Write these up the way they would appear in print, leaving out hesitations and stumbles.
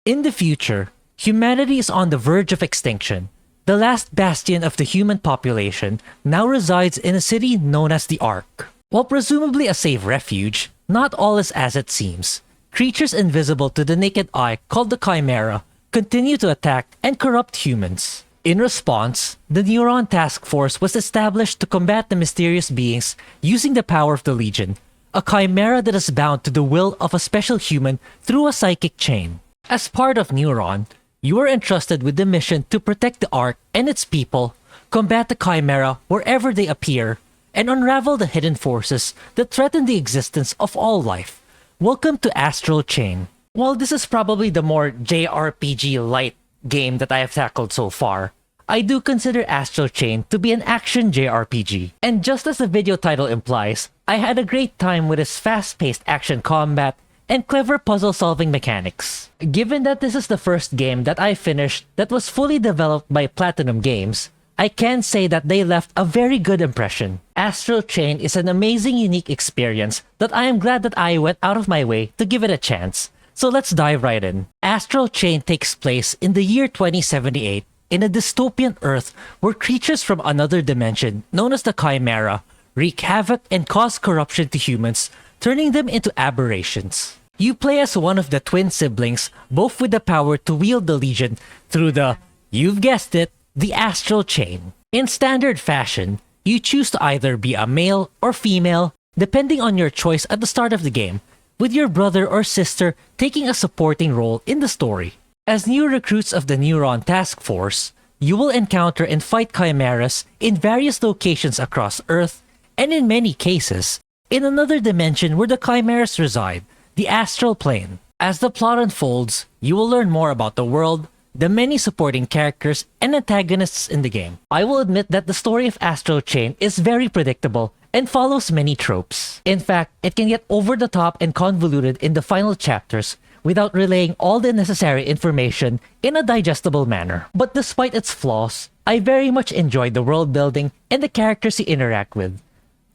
In the future, humanity is on the verge of extinction. The last bastion of the human population now resides in a city known as the Ark. While presumably a safe refuge, not all is as it seems. Creatures invisible to the naked eye called the Chimera continue to attack and corrupt humans. In response, the Neuron Task Force was established to combat the mysterious beings using the power of the Legion, a chimera that is bound to the will of a special human through a psychic chain. As part of Neuron, you are entrusted with the mission to protect the Ark and its people, combat the Chimera wherever they appear, and unravel the hidden forces that threaten the existence of all life. Welcome to Astral Chain. While this is probably the more JRPG-light game that I have tackled so far, I do consider Astral Chain to be an action JRPG. And just as the video title implies, I had a great time with its fast-paced action combat and clever puzzle-solving mechanics. Given that this is the first game that I finished that was fully developed by Platinum Games, I can say that they left a very good impression. Astral Chain is an amazing, unique experience that I am glad that I went out of my way to give it a chance. So let's dive right in. Astral Chain takes place in the year 2078 in a dystopian Earth where creatures from another dimension, known as the Chimera, wreak havoc and cause corruption to humans, turning them into aberrations. You play as one of the twin siblings, both with the power to wield the Legion through the, you've guessed it, the Astral Chain. In standard fashion, you choose to either be a male or female, depending on your choice at the start of the game, with your brother or sister taking a supporting role in the story. As new recruits of the Neuron Task Force, you will encounter and fight chimeras in various locations across Earth, and in many cases, in another dimension where the chimeras reside, the Astral Plane. As the plot unfolds, you will learn more about the world, the many supporting characters and antagonists in the game. I will admit that the story of Astral Chain is very predictable and follows many tropes. In fact, it can get over the top and convoluted in the final chapters without relaying all the necessary information in a digestible manner. But despite its flaws, I very much enjoyed the world building and the characters you interact with.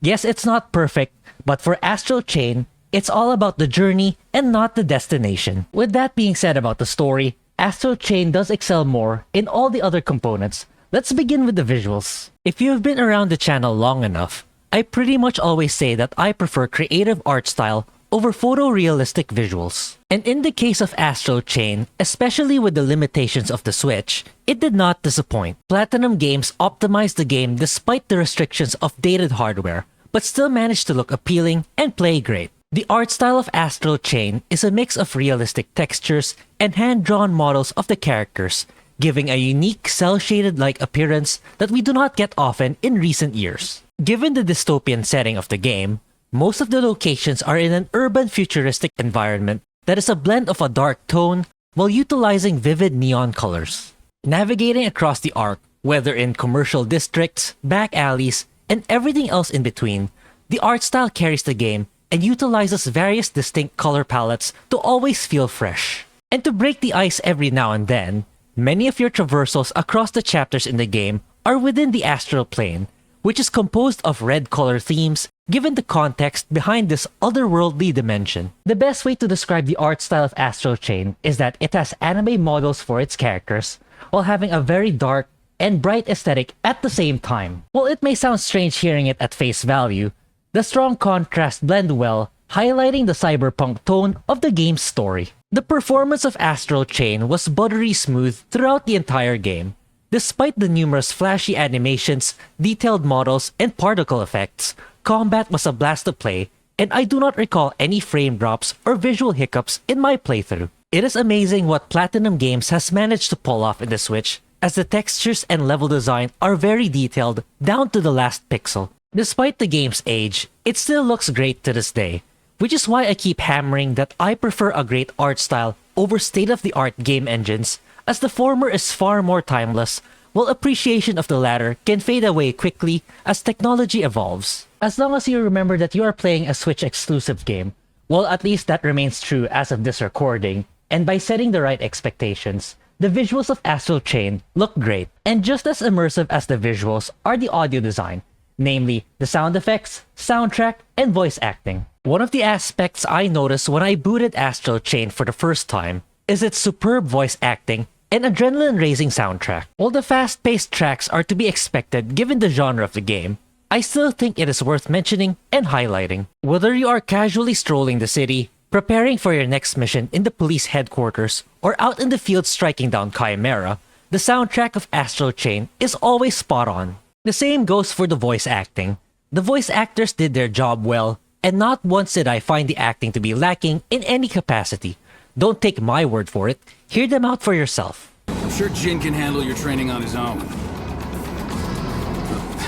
Yes, it's not perfect, but for Astral Chain, it's all about the journey and not the destination. With that being said about the story, Astral Chain does excel more in all the other components. Let's begin with the visuals. If you have been around the channel long enough, I pretty much always say that I prefer creative art style over photorealistic visuals. And in the case of Astral Chain, especially with the limitations of the Switch, it did not disappoint. Platinum Games optimized the game despite the restrictions of dated hardware, but still managed to look appealing and play great. The art style of Astral Chain is a mix of realistic textures and hand-drawn models of the characters, giving a unique cel-shaded-like appearance that we do not get often in recent years. Given the dystopian setting of the game, most of the locations are in an urban futuristic environment that is a blend of a dark tone while utilizing vivid neon colors. Navigating across the Ark, whether in commercial districts, back alleys, and everything else in between, the art style carries the game and utilizes various distinct color palettes to always feel fresh. And to break the ice every now and then, many of your traversals across the chapters in the game are within the Astral Plane, which is composed of red color themes given the context behind this otherworldly dimension. The best way to describe the art style of Astral Chain is that it has anime models for its characters, while having a very dark and bright aesthetic at the same time. While it may sound strange hearing it at face value, the strong contrast blend well, highlighting the cyberpunk tone of the game's story. The performance of Astral Chain was buttery smooth throughout the entire game. Despite the numerous flashy animations, detailed models, and particle effects, combat was a blast to play, and I do not recall any frame drops or visual hiccups in my playthrough. It is amazing what Platinum Games has managed to pull off in the Switch, as the textures and level design are very detailed down to the last pixel. Despite the game's age, it still looks great to this day, which is why I keep hammering that I prefer a great art style over state-of-the-art game engines, as the former is far more timeless, while appreciation of the latter can fade away quickly as technology evolves. As long as you remember that you are playing a Switch-exclusive game, well, at least that remains true as of this recording, and by setting the right expectations, the visuals of Astral Chain look great. And just as immersive as the visuals are the audio design, namely the sound effects, soundtrack, and voice acting. One of the aspects I noticed when I booted Astral Chain for the first time is its superb voice acting and adrenaline-raising soundtrack. While the fast-paced tracks are to be expected given the genre of the game, I still think it is worth mentioning and highlighting. Whether you are casually strolling the city, preparing for your next mission in the police headquarters, or out in the field striking down Chimera, the soundtrack of Astral Chain is always spot on. The same goes for the voice acting. The voice actors did their job well, and not once did I find the acting to be lacking in any capacity. Don't take my word for it, hear them out for yourself. I'm sure Jin can handle your training on his own.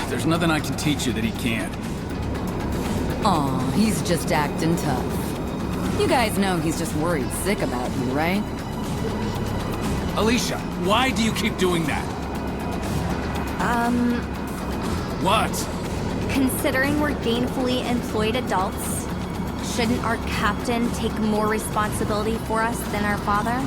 There's nothing I can teach you that he can't. Aw, he's just acting tough. You guys know he's just worried sick about you, right? Alicia, why do you keep doing that? What? Considering we're gainfully employed adults, shouldn't our captain take more responsibility for us than our father?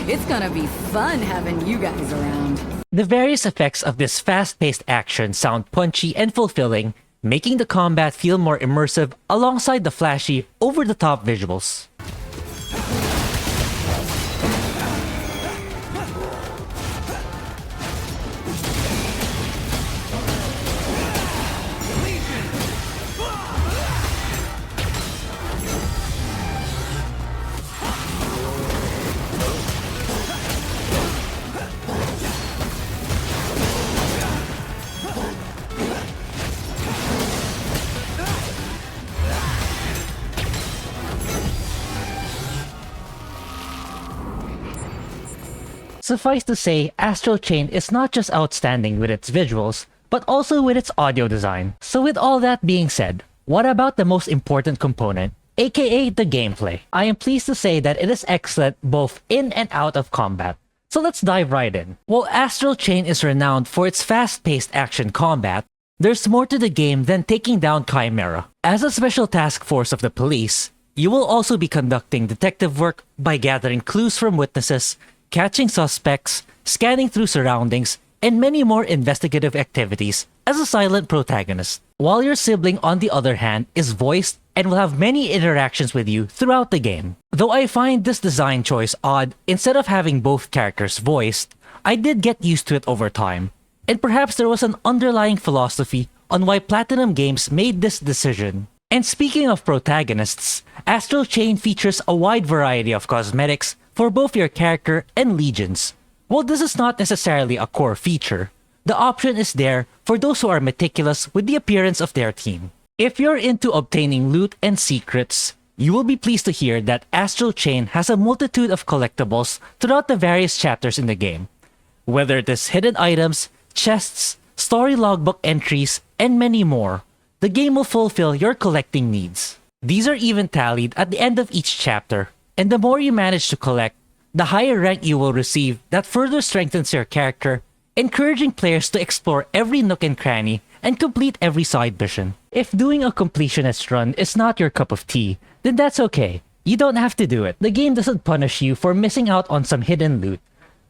It's gonna be fun having you guys around. The various effects of this fast-paced action sound punchy and fulfilling, making the combat feel more immersive alongside the flashy, over-the-top visuals. Suffice to say, Astral Chain is not just outstanding with its visuals, but also with its audio design. So with all that being said, what about the most important component, aka the gameplay? I am pleased to say that it is excellent both in and out of combat. So let's dive right in. While Astral Chain is renowned for its fast-paced action combat, there's more to the game than taking down Chimera. As a special task force of the police, you will also be conducting detective work by gathering clues from witnesses, catching suspects, scanning through surroundings, and many more investigative activities as a silent protagonist. While your sibling, on the other hand, is voiced and will have many interactions with you throughout the game. Though I find this design choice odd, instead of having both characters voiced, I did get used to it over time. And perhaps there was an underlying philosophy on why Platinum Games made this decision. And speaking of protagonists, Astral Chain features a wide variety of cosmetics for both your character and legions. While this is not necessarily a core feature, the option is there for those who are meticulous with the appearance of their team. If you're into obtaining loot and secrets, you will be pleased to hear that Astral Chain has a multitude of collectibles throughout the various chapters in the game. Whether it is hidden items, chests, story logbook entries, and many more, the game will fulfill your collecting needs. These are even tallied at the end of each chapter, and the more you manage to collect, the higher rank you will receive that further strengthens your character, encouraging players to explore every nook and cranny and complete every side mission. If doing a completionist run is not your cup of tea, then that's okay. You don't have to do it. The game doesn't punish you for missing out on some hidden loot,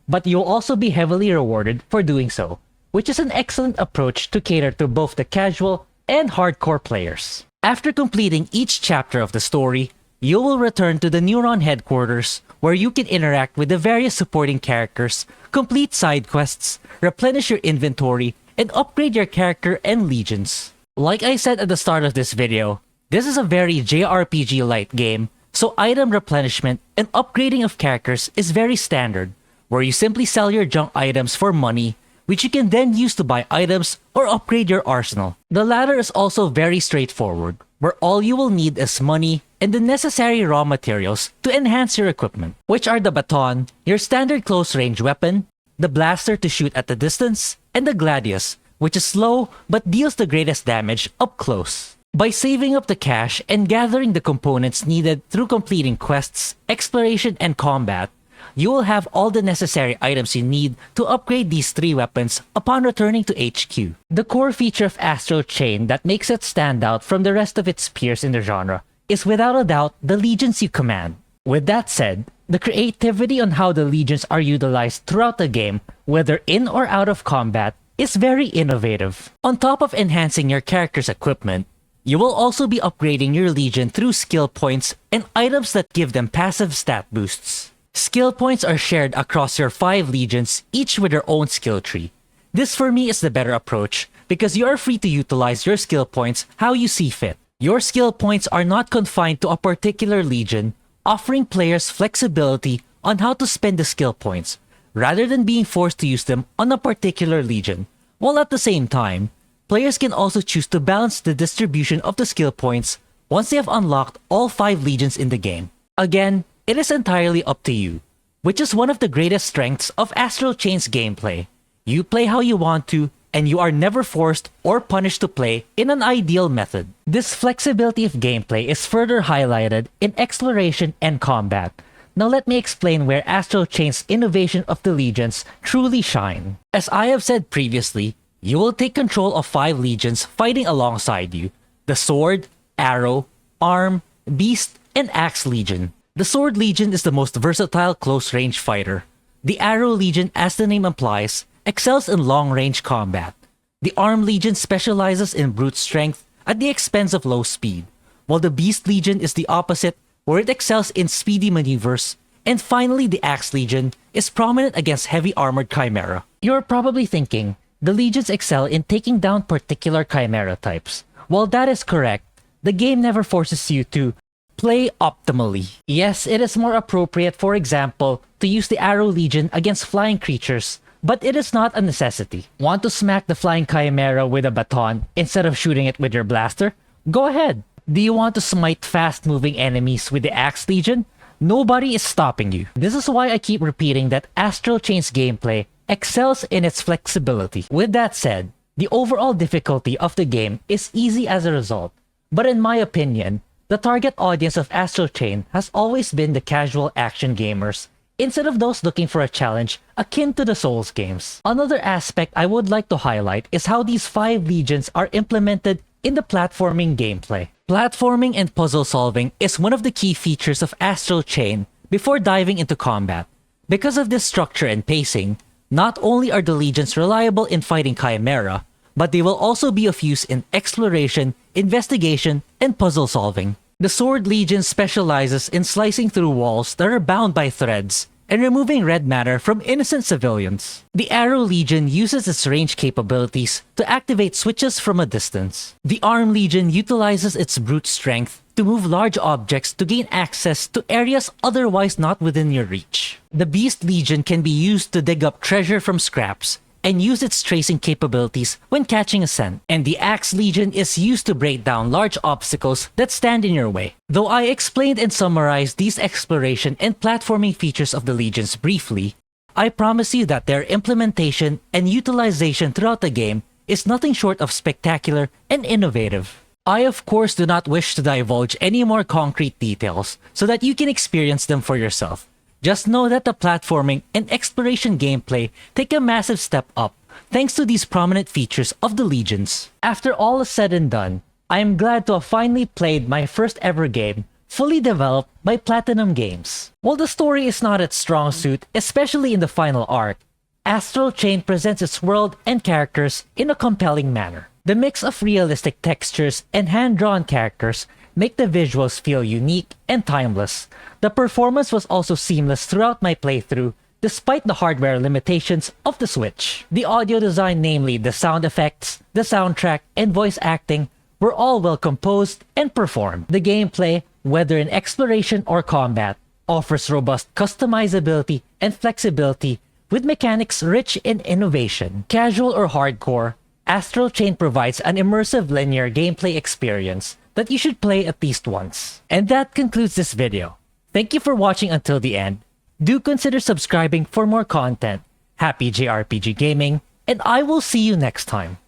but you'll also be heavily rewarded for doing so, which is an excellent approach to cater to both the casual and hardcore players. After completing each chapter of the story, you will return to the Neuron headquarters where you can interact with the various supporting characters, complete side quests, replenish your inventory, and upgrade your character and legions. Like I said at the start of this video, this is a very JRPG-light game, so item replenishment and upgrading of characters is very standard, where you simply sell your junk items for money, which you can then use to buy items or upgrade your arsenal. The latter is also very straightforward, where all you will need is money and the necessary raw materials to enhance your equipment, which are the baton, your standard close-range weapon, the blaster to shoot at the distance, and the gladius, which is slow but deals the greatest damage up close. By saving up the cash and gathering the components needed through completing quests, exploration, and combat, you will have all the necessary items you need to upgrade these three weapons upon returning to HQ. The core feature of Astral Chain that makes it stand out from the rest of its peers in the genre is without a doubt the legions you command. With that said, the creativity on how the legions are utilized throughout the game, whether in or out of combat, is very innovative. On top of enhancing your character's equipment, You will also be upgrading your Legion through skill points and items that give them passive stat boosts. Skill points are shared across your 5 Legions, each with their own skill tree. This for me is the better approach because you are free to utilize your skill points how you see fit. Your skill points are not confined to a particular Legion, offering players flexibility on how to spend the skill points, rather than being forced to use them on a particular Legion, while at the same time, players can also choose to balance the distribution of the skill points once they have unlocked all 5 Legions in the game. Again, it is entirely up to you, which is one of the greatest strengths of Astral Chain's gameplay. You play how you want to, and you are never forced or punished to play in an ideal method. This flexibility of gameplay is further highlighted in exploration and combat. Now let me explain where Astral Chain's innovation of the Legions truly shine. As I have said previously, you will take control of 5 Legions fighting alongside you: the Sword, Arrow, Arm, Beast, and Axe Legion. The Sword Legion is the most versatile close-range fighter. The Arrow Legion, as the name implies, excels in long-range combat. The Arm Legion specializes in brute strength at the expense of low speed, while the Beast Legion is the opposite, where it excels in speedy maneuvers. And finally, the Axe Legion is prominent against heavy armored Chimera. You're probably thinking, the Legions excel in taking down particular Chimera types. While that is correct, the game never forces you to play optimally. Yes, it is more appropriate, for example, to use the Arrow Legion against flying creatures, but it is not a necessity. Want to smack the flying Chimera with a baton instead of shooting it with your blaster? Go ahead. Do you want to smite fast-moving enemies with the Axe Legion? Nobody is stopping you. This is why I keep repeating that Astral Chain's gameplay excels in its flexibility. With that said, the overall difficulty of the game is easy as a result, but in my opinion, the target audience of Astral Chain has always been the casual action gamers, instead of those looking for a challenge akin to the Souls games. Another aspect I would like to highlight is how these 5 Legions are implemented in the platforming gameplay. Platforming and puzzle solving is one of the key features of Astral Chain before diving into combat. Because of this structure and pacing, not only are the Legions reliable in fighting Chimera, but they will also be of use in exploration, investigation, and puzzle solving. The Sword Legion specializes in slicing through walls that are bound by threads and removing red matter from innocent civilians. The Arrow Legion uses its range capabilities to activate switches from a distance. The Arm Legion utilizes its brute strength to move large objects to gain access to areas otherwise not within your reach. The Beast Legion can be used to dig up treasure from scraps and use its tracing capabilities when catching a scent. And the Axe Legion is used to break down large obstacles that stand in your way. Though I explained and summarized these exploration and platforming features of the Legions briefly, I promise you that their implementation and utilization throughout the game is nothing short of spectacular and innovative. I of course do not wish to divulge any more concrete details so that you can experience them for yourself. Just know that the platforming and exploration gameplay take a massive step up thanks to these prominent features of the Legions. After all is said and done, I am glad to have finally played my first ever game fully developed by Platinum Games. While the story is not its strong suit, especially in the final arc, Astral Chain presents its world and characters in a compelling manner. The mix of realistic textures and hand-drawn characters make the visuals feel unique and timeless. The performance was also seamless throughout my playthrough, despite the hardware limitations of the Switch. The audio design, namely the sound effects, the soundtrack, and voice acting, were all well composed and performed. The gameplay, whether in exploration or combat, offers robust customizability and flexibility with mechanics rich in innovation. Casual or hardcore, Astral Chain provides an immersive linear gameplay experience that you should play at least once. And that concludes this video. Thank you for watching until the end. Do consider subscribing for more content. Happy JRPG gaming, and I will see you next time.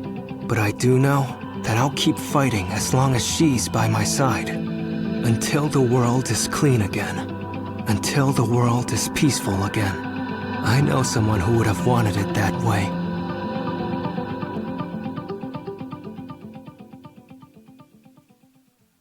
But I do know that I'll keep fighting as long as she's by my side. Until the world is clean again. Until the world is peaceful again. I know someone who would have wanted it that way.